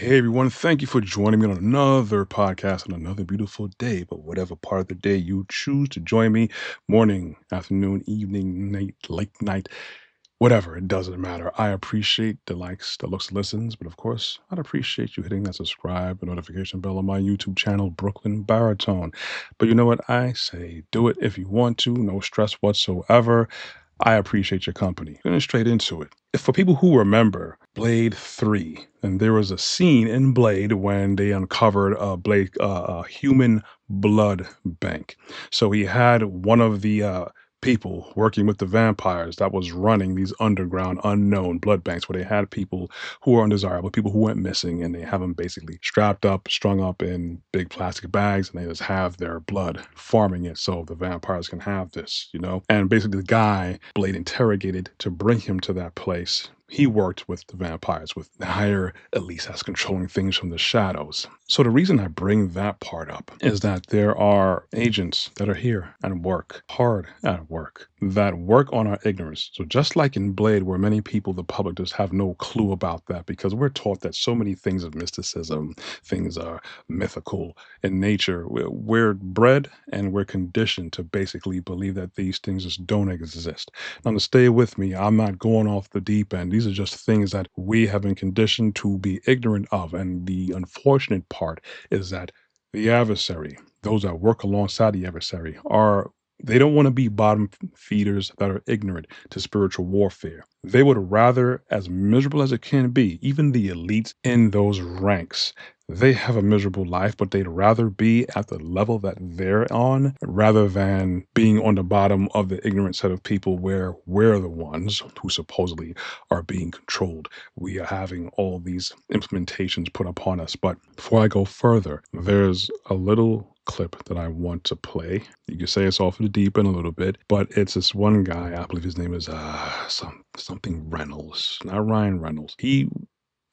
Hey everyone, thank you for joining me on another podcast on another beautiful day. But whatever part of the day you choose to join me, morning, afternoon, evening, night, late night, whatever, it doesn't matter. I appreciate the likes, the looks, the listens, but of course, I'd appreciate you hitting that subscribe and notification bell on my YouTube channel, Brooklyn Baritone. But you know what I say? Do it if you want to, no stress whatsoever. I appreciate your company. Getting straight into it. For people who remember Blade 3, and there was a scene in Blade when they uncovered a human blood bank. So he had one of the people working with the vampires that was running these underground unknown blood banks where they had people who were undesirable, people who went missing, and they have them basically strapped up, strung up in big plastic bags, and they just have their blood farming it so the vampires can have this. And basically, the guy Blade interrogated to bring him to that place. He worked with the vampires, with the higher elites as controlling things from the shadows. So the reason I bring that part up is that there are agents that are here and work hard at work that work on our ignorance. So just like in Blade, where many people, the public, just have no clue about that because we're taught that so many things of mysticism, things are mythical in nature. We're bred and we're conditioned to basically believe that these things just don't exist. Now, to stay with me, I'm not going off the deep end. These are just things that we have been conditioned to be ignorant of. And the unfortunate part is that the adversary, those that work alongside the adversary, they don't want to be bottom feeders that are ignorant to spiritual warfare. They would rather, as miserable as it can be, even the elites in those ranks, they have a miserable life, but they'd rather be at the level that they're on rather than being on the bottom of the ignorant set of people where we're the ones who supposedly are being controlled. We are having all these implementations put upon us. But before I go further, there's a little clip that I want to play. You can say it's off the deep end a little bit, but it's this one guy. I believe his name is something Reynolds, not Ryan Reynolds. He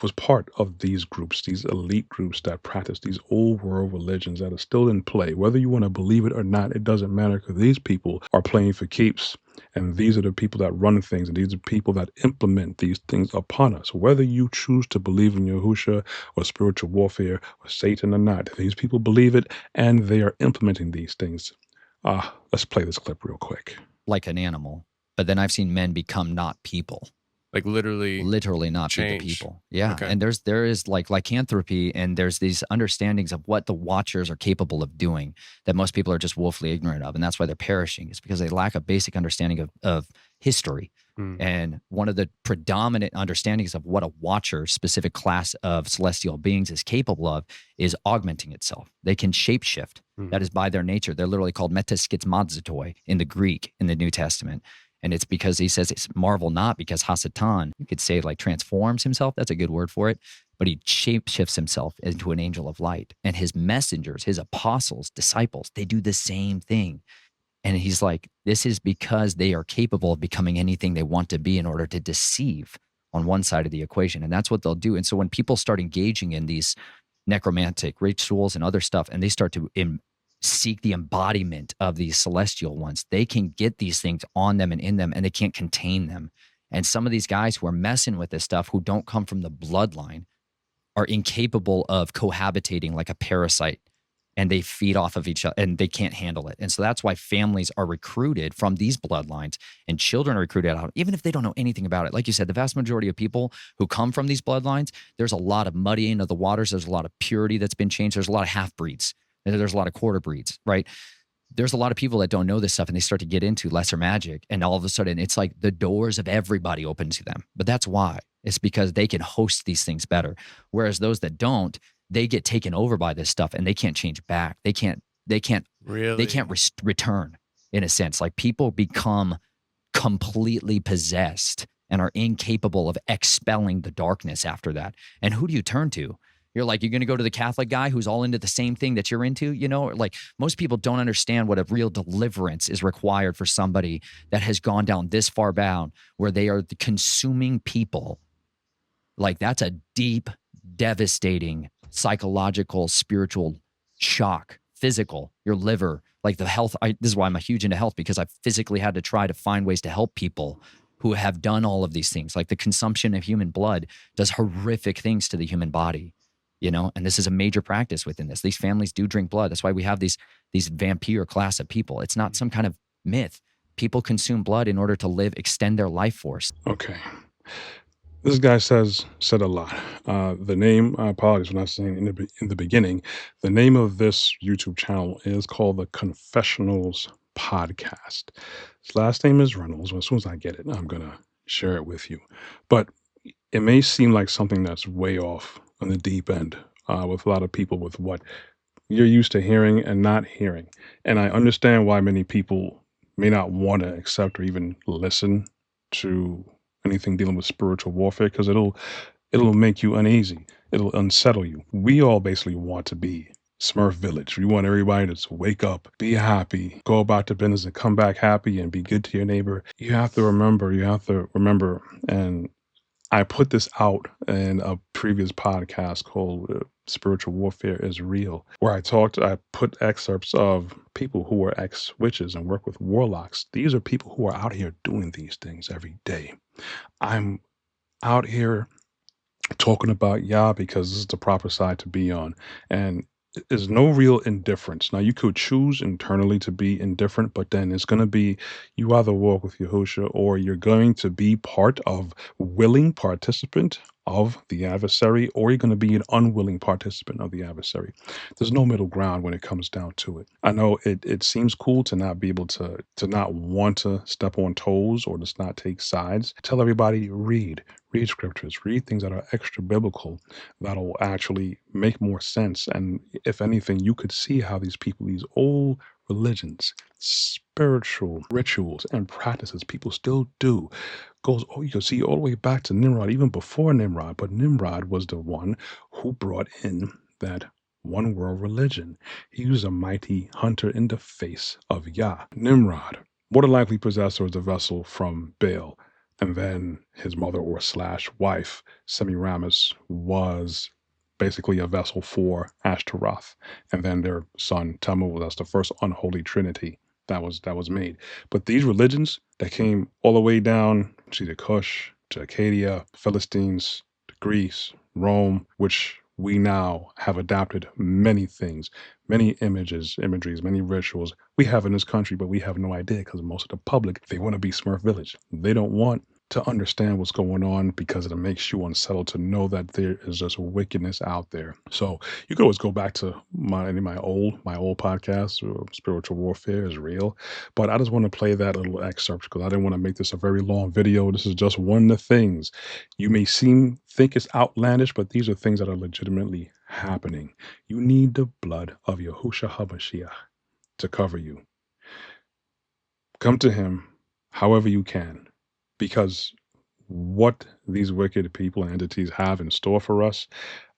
was part of these groups, these elite groups that practice these old world religions that are still in play. Whether you want to believe it or not, it doesn't matter because these people are playing for keeps. And these are the people that run things, and these are people that implement these things upon us. Whether you choose to believe in Yahusha or spiritual warfare or Satan or not, these people believe it and they are implementing these things. Let's play this clip real quick. Like an animal, but then I've seen men become not people. Like literally not be the change. people. Yeah. Okay. And there is like lycanthropy, and there's these understandings of what the watchers are capable of doing that most people are just woefully ignorant of. And that's why they're perishing. It's because they lack a basic understanding of history. And one of the predominant understandings of what a watcher, specific class of celestial beings, is capable of is augmenting itself. They can shapeshift. That is by their nature. They're literally called metaskizmadzotoi in the Greek in the New Testament. And it's because he says it's marvel not, because Hasatan, you could say like transforms himself. That's a good word for it. But he shapeshifts himself into an angel of light. And his messengers, his apostles, disciples, they do the same thing. And he's like, this is because they are capable of becoming anything they want to be in order to deceive on one side of the equation. And that's what they'll do. And so when people start engaging in these necromantic rituals and other stuff, and they start to seek the embodiment of these celestial ones, they can get these things on them and in them, and they can't contain them. And some of these guys who are messing with this stuff, who don't come from the bloodline, are incapable of cohabitating like a parasite, and they feed off of each other and they can't handle it. And so that's why families are recruited from these bloodlines, and children are recruited out, even if they don't know anything about it. Like you said, the vast majority of people who come from these bloodlines, there's a lot of muddying of the waters. There's a lot of purity that's been changed. There's a lot of half-breeds. There's a lot of quarter breeds, right? There's a lot of people that don't know this stuff, and they start to get into lesser magic. And all of a sudden, it's like the doors of everybody open to them. But that's why. It's because they can host these things better. Whereas those that don't, they get taken over by this stuff, and they can't change back. They can't return, in a sense. Like, people become completely possessed and are incapable of expelling the darkness after that. And who do you turn to? You're like, you're going to go to the Catholic guy who's all into the same thing that you're into, Like, most people don't understand what a real deliverance is required for somebody that has gone down this far down, where they are the consuming people. Like, that's a deep, devastating psychological, spiritual shock, physical, your liver, like the health. This is why I'm a huge into health, because I've physically had to try to find ways to help people who have done all of these things. Like, the consumption of human blood does horrific things to the human body. And this is a major practice within this. These families do drink blood. That's why we have these vampire class of people. It's not some kind of myth. People consume blood in order to extend their life force. Okay. This guy said a lot. The name, I apologize for not saying in the beginning. The name of this YouTube channel is called the Confessionals Podcast. His last name is Reynolds. As soon as I get it, I'm gonna share it with you. But it may seem like something that's way off on the deep end with a lot of people with what you're used to hearing and not hearing. And I understand why many people may not want to accept or even listen to anything dealing with spiritual warfare because it'll make you uneasy. It'll unsettle you. We all basically want to be Smurf Village. We want everybody to just wake up, be happy, go about their business and come back happy and be good to your neighbor. You have to remember, and I put this out in a previous podcast called Spiritual Warfare is Real, where I put excerpts of people who are ex-witches and work with warlocks. These are people who are out here doing these things every day. I'm out here talking about Yah because this is the proper side to be on. And there's no real indifference. Now, you could choose internally to be indifferent, but then it's going to be you either walk with Yahusha or you're going to be part of willing participant of the adversary, or you're going to be an unwilling participant of the adversary. There's no middle ground when it comes down to it. I know it seems cool to not be able to not want to step on toes or just not take sides. Tell everybody, read scriptures, read things that are extra biblical that'll actually make more sense. And if anything, you could see how these people, these old religions, spiritual rituals and practices people still do you can see all the way back to Nimrod, even before Nimrod. But Nimrod was the one who brought in that one world religion. He was a mighty hunter in the face of Yah. Nimrod, more than likely possessor of the vessel from Baal. And then his mother or slash wife, Semiramis, was basically a vessel for Ashtaroth. And then their son, Tammuz, that's the first unholy trinity that was made. But these religions that came all the way down to the Kush, to Acadia, Philistines, to Greece, Rome, which we now have adopted many things, many imageries, many rituals we have in this country, but we have no idea because most of the public, they want to be Smurf Village. They don't want to understand what's going on because it makes you unsettled to know that there is just wickedness out there. So you could always go back to my old podcast, Spiritual Warfare is Real. But I just want to play that little excerpt because I didn't want to make this a very long video. This is just one of the things. You may think it's outlandish, but these are things that are legitimately happening. You need the blood of Yahushua HaMashiach to cover you. Come to him however you can. Because what these wicked people and entities have in store for us,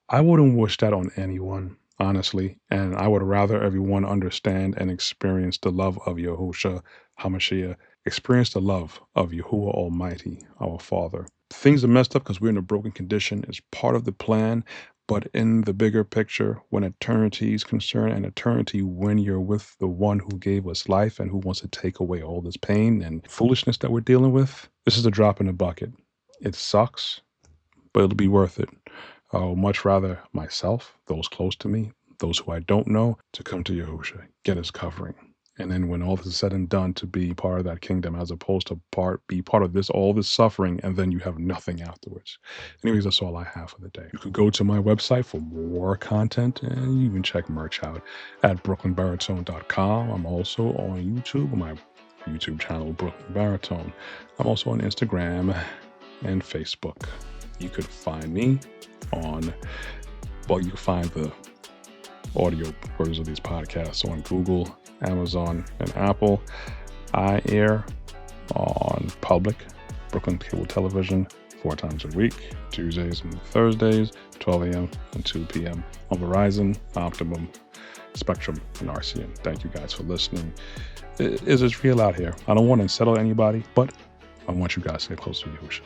I wouldn't wish that on anyone, honestly. And I would rather everyone understand and experience the love of Yahushua HaMashiach, experience the love of Yahuwah Almighty, our Father. Things are messed up because we're in a broken condition. It's part of the plan. But in the bigger picture, when eternity is concerned, and eternity when you're with the one who gave us life and who wants to take away all this pain and foolishness that we're dealing with, this is a drop in the bucket. It sucks, but it'll be worth it. I would much rather myself, those close to me, those who I don't know, to come to Yahushua, get his covering. And then when all this is said and done, to be part of that kingdom as opposed to be part of all this suffering, and then you have nothing afterwards. Anyways, that's all I have for the day. You could go to my website for more content, and you can check merch out at brooklynbaritone.com. I'm also on YouTube, on my YouTube channel, Brooklyn Baritone. I'm also on Instagram and Facebook. You could find me you can find the audio versions of these podcasts on Google, Amazon, and Apple. I air on public Brooklyn Cable Television 4 times a week, Tuesdays and Thursdays, 12 a.m. and 2 p.m. on Verizon, Optimum, Spectrum, and RCN. Thank you guys for listening. It's real out here. I don't want to unsettle anybody, but I want you guys to get close to Yahushua.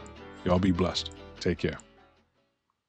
Y'all be blessed. Take care.